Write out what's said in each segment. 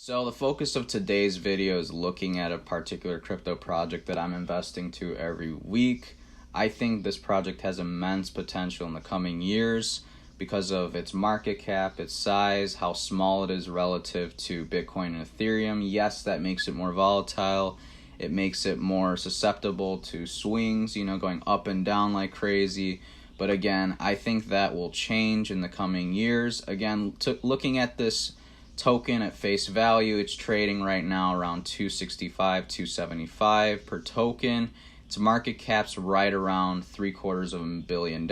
So the focus of today's video is looking at a particular crypto project that I'm investing to every week. I think this project has immense potential in the coming years because of its market cap, its size, how small it is relative to Bitcoin and Ethereum. Yes, that makes it more volatile. It makes it more susceptible to swings, going up and down like crazy. But again, I think that will change in the coming years. Again, looking at this token at face value, it's trading right now around 265, 275 per token. Its market cap's right around $750 million.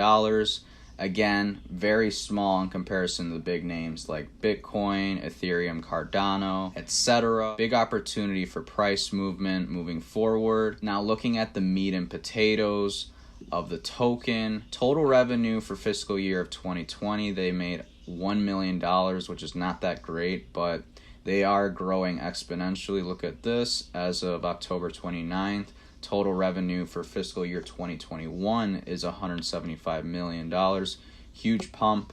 Again, very small in comparison to the big names like Bitcoin, Ethereum, Cardano, etc. Big opportunity for price movement moving forward. Now looking at the meat and potatoes of the token, total revenue for fiscal year of 2020, they made $1 million, which is not that great, but they are growing exponentially. Look at this. As of October 29th, total revenue for fiscal year 2021 is $175 million. Huge pump.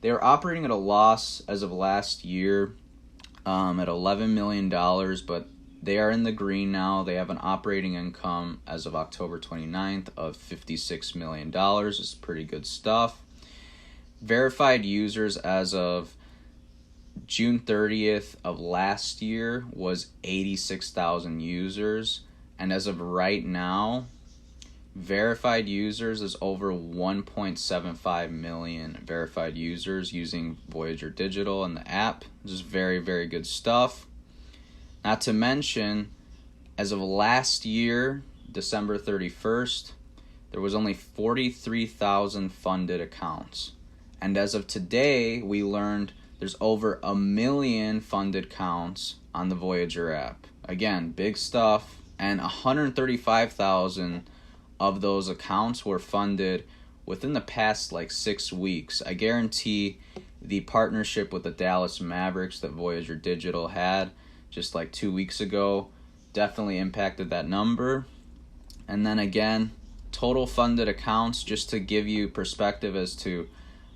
They are operating at a loss as of last year at $11 million, but they are in the green now. They have an operating income as of October 29th of $56 million. It's pretty good stuff. Verified users as of June 30th of last year was 86,000 users. And as of right now, verified users is over 1.75 million verified users using Voyager Digital and the app. Just very, very good stuff. Not to mention, as of last year, December 31st, there was only 43,000 funded accounts. And as of today, we learned there's over 1 million funded accounts on the Voyager app. Again, big stuff. And 135,000 of those accounts were funded within the past 6 weeks. I guarantee the partnership with the Dallas Mavericks that Voyager Digital had just 2 weeks ago definitely impacted that number. And then again, total funded accounts, just to give you perspective as to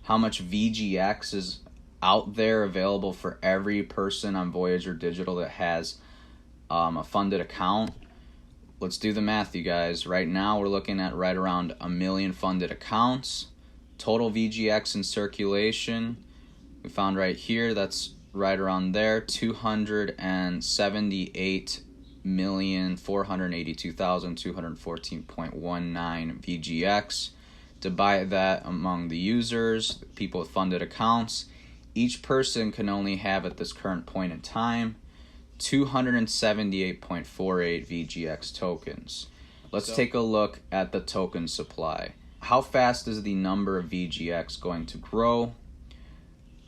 how much VGX is out there available for every person on Voyager Digital that has a funded account. Let's do the math, you guys. Right now, we're looking at right around 1 million funded accounts. Total VGX in circulation, we found right here, that's right around there, 278,482,214.19 VGX. Divide that among the users, people with funded accounts. Each person can only have, at this current point in time, 278.48 VGX tokens. Let's take a look at the token supply. How fast is the number of VGX going to grow?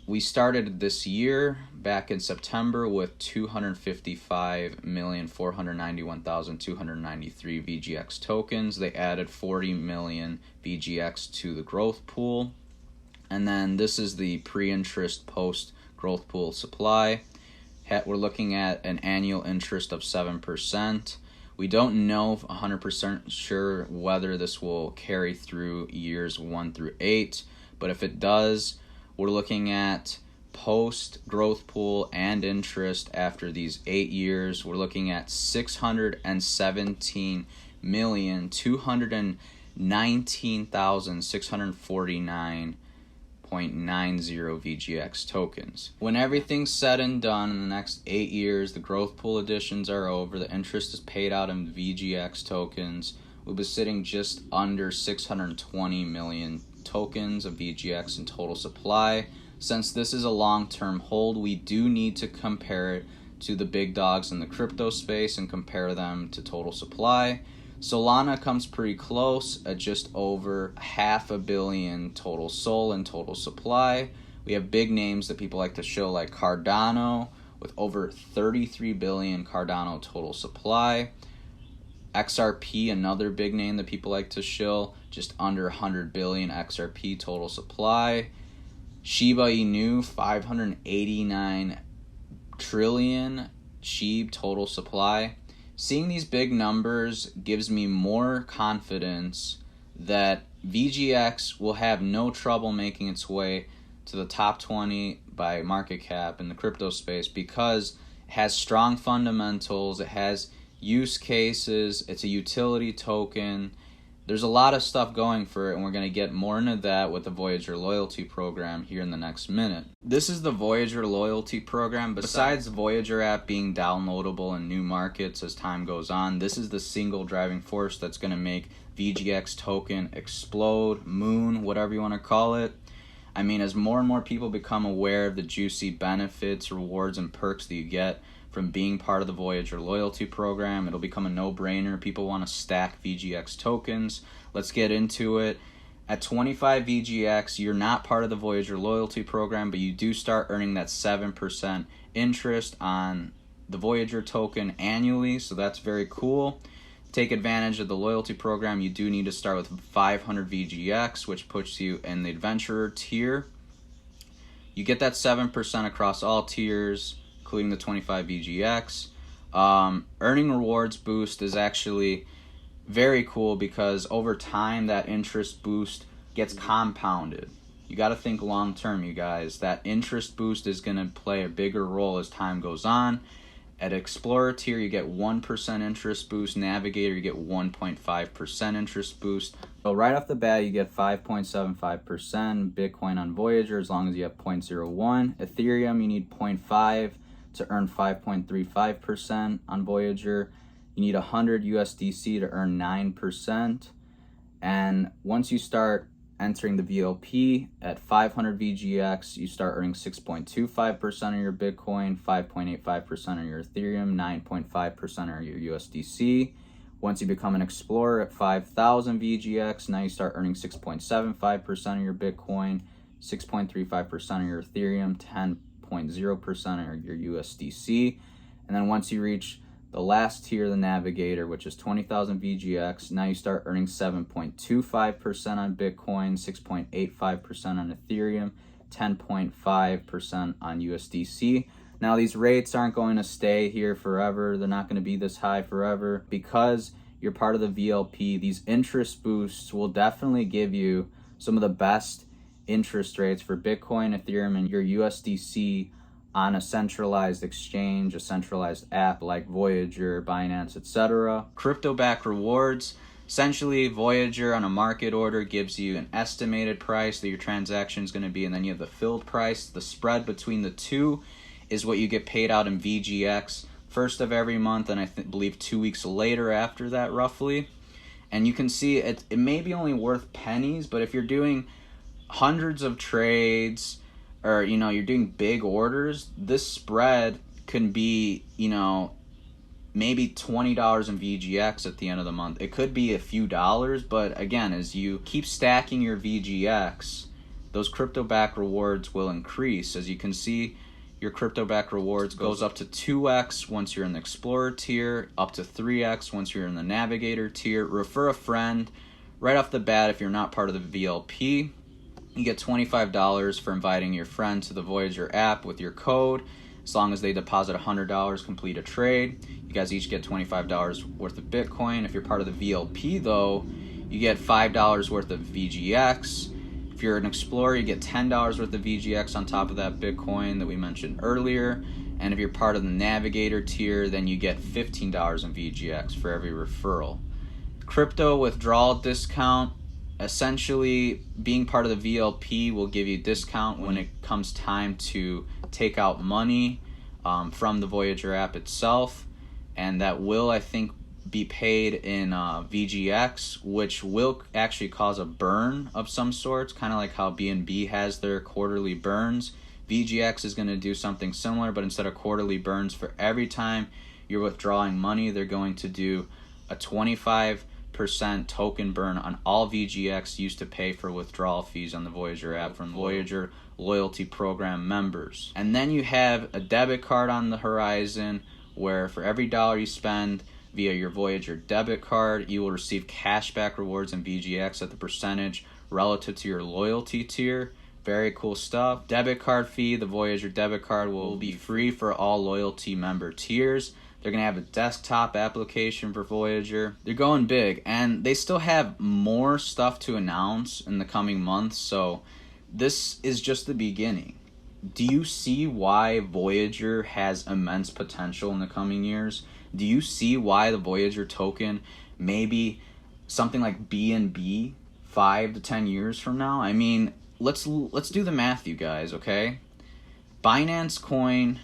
We started this year back in September with 255,491,293 VGX tokens. They added 40 million VGX to the growth pool. And then this is the pre-interest post-growth pool supply. We're looking at an annual interest of 7%. We don't know 100% sure whether this will carry through years 1 through 8, but if it does, we're looking at post-growth pool and interest after these 8 years. We're looking at 617,219,649.90 VGX tokens. When everything's said and done in the next 8 years, the growth pool additions are over, the interest is paid out in VGX tokens, we'll be sitting just under 620 million tokens of VGX in total supply. Since this is a long-term hold, we do need to compare it to the big dogs in the crypto space and compare them to total supply. Solana comes pretty close at just over 500 million total SOL in total supply. We have big names that people like to show like Cardano with over 33 billion Cardano total supply. XRP, another big name that people like to show, just under 100 billion XRP total supply. Shiba Inu, 589 trillion SHIB total supply. Seeing these big numbers gives me more confidence that VGX will have no trouble making its way to the top 20 by market cap in the crypto space, because has strong fundamentals, it has use cases, it's a utility token. There's a lot of stuff going for it, and we're going to get more into that with the Voyager loyalty program here in the next minute. This is the Voyager loyalty program. Besides the Voyager app being downloadable in new markets as time goes on, this is the single driving force that's going to make VGX token explode, moon, whatever you want to call it. I mean, as more and more people become aware of the juicy benefits, rewards, and perks that you get from being part of the Voyager loyalty program, it'll become a no-brainer. People want to stack VGX tokens. Let's get into it. At 25 VGX, you're not part of the Voyager loyalty program, but you do start earning that 7% interest on the Voyager token annually, so that's very cool. Take advantage of the loyalty program. You do need to start with 500 VGX, which puts you in the adventurer tier. You get that 7% across all tiers, including the 25 VGX. Earning rewards boost is actually very cool because over time that interest boost gets compounded. You got to think long term, you guys. That interest boost is going to play a bigger role as time goes on. At Explorer tier, you get 1% interest boost. Navigator, you get 1.5% interest boost. So right off the bat, you get 5.75% Bitcoin on Voyager as long as you have 0.01. Ethereum, you need 0.5 to earn 5.35% on Voyager. You need 100 USDC to earn 9%. And once you start entering the VLP at 500 VGX, you start earning 6.25% on your Bitcoin, 5.85% on your Ethereum, 9.5% on your USDC. Once you become an Explorer at 5,000 VGX, now you start earning 6.75% on your Bitcoin, 6.35% on your Ethereum, 10.0% on your USDC. And then once you reach the last tier, the Navigator, which is 20,000 VGX, now you start earning 7.25% on Bitcoin, 6.85% on Ethereum, 10.5% on USDC. Now these rates aren't going to stay here forever. They're not going to be this high forever. Because you're part of the VLP, these interest boosts will definitely give you some of the best interest rates for Bitcoin, Ethereum, and your USDC on a centralized exchange, a centralized app like Voyager, Binance, etc. Crypto-backed rewards. Essentially, Voyager on a market order gives you an estimated price that your transaction is going to be, and then you have the filled price. The spread between the two is what you get paid out in VGX first of every month, and I believe 2 weeks later after that, roughly. And you can see it may be only worth pennies, but if you're doing hundreds of trades, or you're doing big orders, this spread can be maybe $20 in VGX at the end of the month. It could be a few dollars, but again, as you keep stacking your VGX, those crypto back rewards will increase. As you can see, your crypto back rewards goes up to 2x once you're in the Explorer tier, up to 3x once you're in the Navigator tier. Refer a friend. Right off the bat, if you're not part of the VLP, you get $25 for inviting your friend to the Voyager app with your code. As long as they deposit $100, complete a trade. You guys each get $25 worth of Bitcoin. If you're part of the VLP, though, you get $5 worth of VGX. If you're an Explorer, you get $10 worth of VGX on top of that Bitcoin that we mentioned earlier. And if you're part of the Navigator tier, then you get $15 in VGX for every referral. Crypto withdrawal discount. Essentially, being part of the VLP will give you a discount when it comes time to take out money from the Voyager app itself. And that will, I think, be paid in VGX, which will actually cause a burn of some sorts, kind of like how BNB has their quarterly burns. VGX is going to do something similar, but instead of quarterly burns, for every time you're withdrawing money, they're going to do a 25% token burn on all VGX used to pay for withdrawal fees on the Voyager app from Voyager loyalty program members. And then you have a debit card on the horizon where for every dollar you spend via your Voyager debit card, you will receive cashback rewards in VGX at the percentage relative to your loyalty tier. Very cool stuff. Debit card fee, the Voyager debit card will be free for all loyalty member tiers. They're going to have a desktop application for Voyager. They're going big, and they still have more stuff to announce in the coming months, so this is just the beginning. do you see why Voyager has immense potential in the coming years? Do you see why the Voyager token maybe something like BNB 5 to 10 years from now? I mean, let's do the math, you guys, okay? Binance Coin's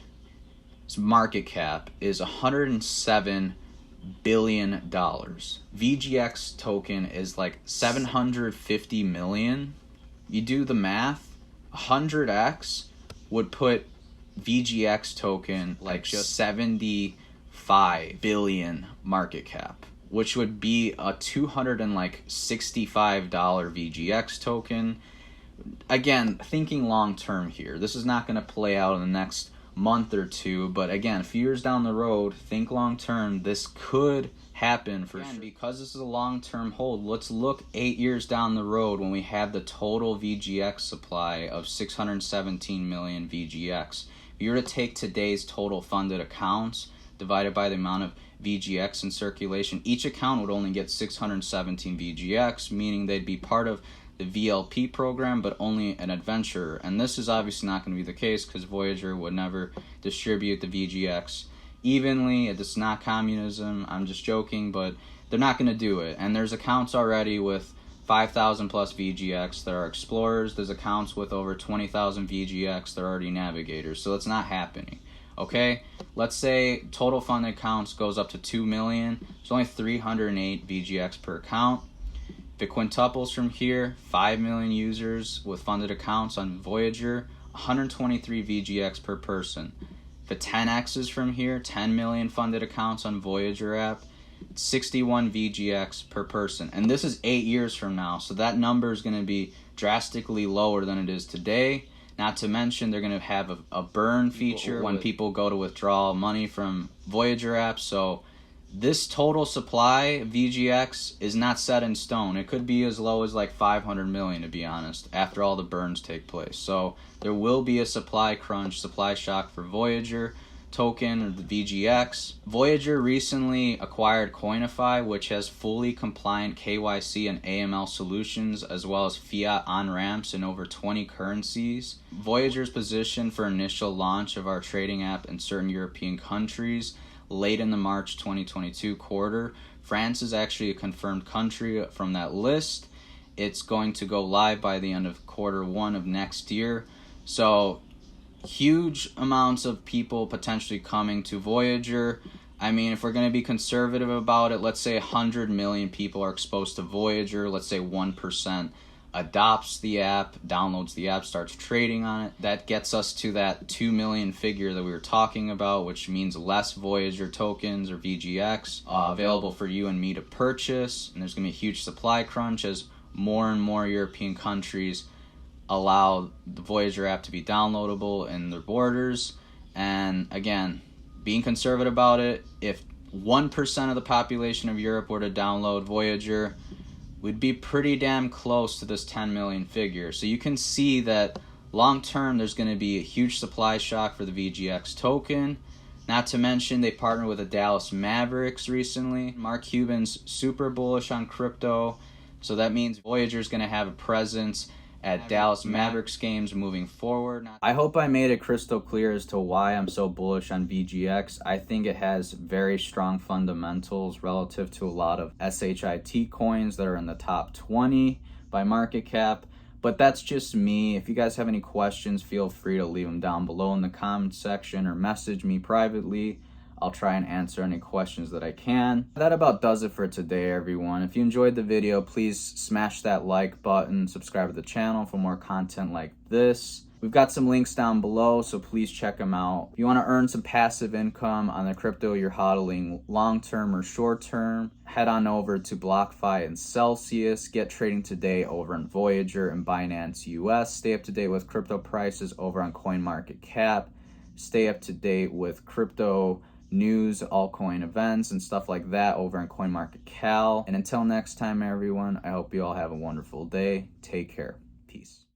market cap is $107 billion. VGX token is like 750 million. You do the math, 100x would put VGX token like just 75 billion market cap, which would be a $265 VGX token. Again, thinking long term here. This is not going to play out in the next month or two, but again, a few years down the road, think long term. This could happen for sure. Because this is a long term hold, let's look 8 years down the road when we have the total VGX supply of 617 million VGX. If you were to take today's total funded accounts divided by the amount of VGX in circulation, each account would only get 617 VGX, meaning they'd be part of the VLP program, but only an adventurer. And this is obviously not going to be the case because Voyager would never distribute the VGX evenly. It's not communism. I'm just joking, but they're not going to do it. And there's accounts already with 5,000 plus VGX that are explorers. There's accounts with over 20,000 VGX that are already navigators. So it's not happening. Okay, let's say total funded accounts goes up to 2 million. There's only 308 VGX per account. If it quintuples from here, 5 million users with funded accounts on Voyager, 123 VGX per person. If it 10x's from here, 10 million funded accounts on Voyager app, 61 VGX per person. And this is 8 years from now, so that number is going to be drastically lower than it is today. Not to mention they're going to have a burn feature when people go to withdraw money from Voyager apps. So this total supply VGX is not set in stone. It could be as low as like 500 million, to be honest, after all the burns take place. So there will be a supply crunch, supply shock for Voyager token or the VGX. Voyager recently acquired Coinify, which has fully compliant KYC and AML solutions, as well as fiat on-ramps in over 20 currencies. Voyager's positioned for initial launch of our trading app in certain European countries late in the March 2022 quarter. France is actually a confirmed country from that list. It's going to go live by the end of Q1 of next year. So huge amounts of people potentially coming to Voyager. I mean, if we're going to be conservative about it, let's say 100 million people are exposed to Voyager. Let's say 1% adopts the app, downloads the app, starts trading on it. That gets us to that 2 million figure that we were talking about, which means less Voyager tokens or VGX available for you and me to purchase. And there's going to be a huge supply crunch as more and more European countries allow the Voyager app to be downloadable in their borders. And again, being conservative about it, if 1% of the population of Europe were to download Voyager, we'd be pretty damn close to this 10 million figure. So you can see that long term there's going to be a huge supply shock for the VGX token. Not to mention they partnered with the Dallas Mavericks recently. Mark Cuban's super bullish on crypto, so that means Voyager's going to have a presence at Dallas Mavericks games moving forward. I hope I made it crystal clear as to why I'm so bullish on VGX. I think it has very strong fundamentals relative to a lot of SHIT coins that are in the top 20 by market cap. But that's just me. If you guys have any questions, feel free to leave them down below in the comment section or message me privately. I'll try and answer any questions that I can. That about does it for today, everyone. If you enjoyed the video, please smash that like button, subscribe to the channel for more content like this. We've got some links down below, so please check them out. If you want to earn some passive income on the crypto you're hodling long-term or short-term, head on over to BlockFi and Celsius. Get trading today over on Voyager and Binance US. Stay up to date with crypto prices over on CoinMarketCap. Stay up to date with crypto news, altcoin events, and stuff like that over on CoinMarketCal. And until next time, everyone, I hope you all have a wonderful day. Take care. Peace.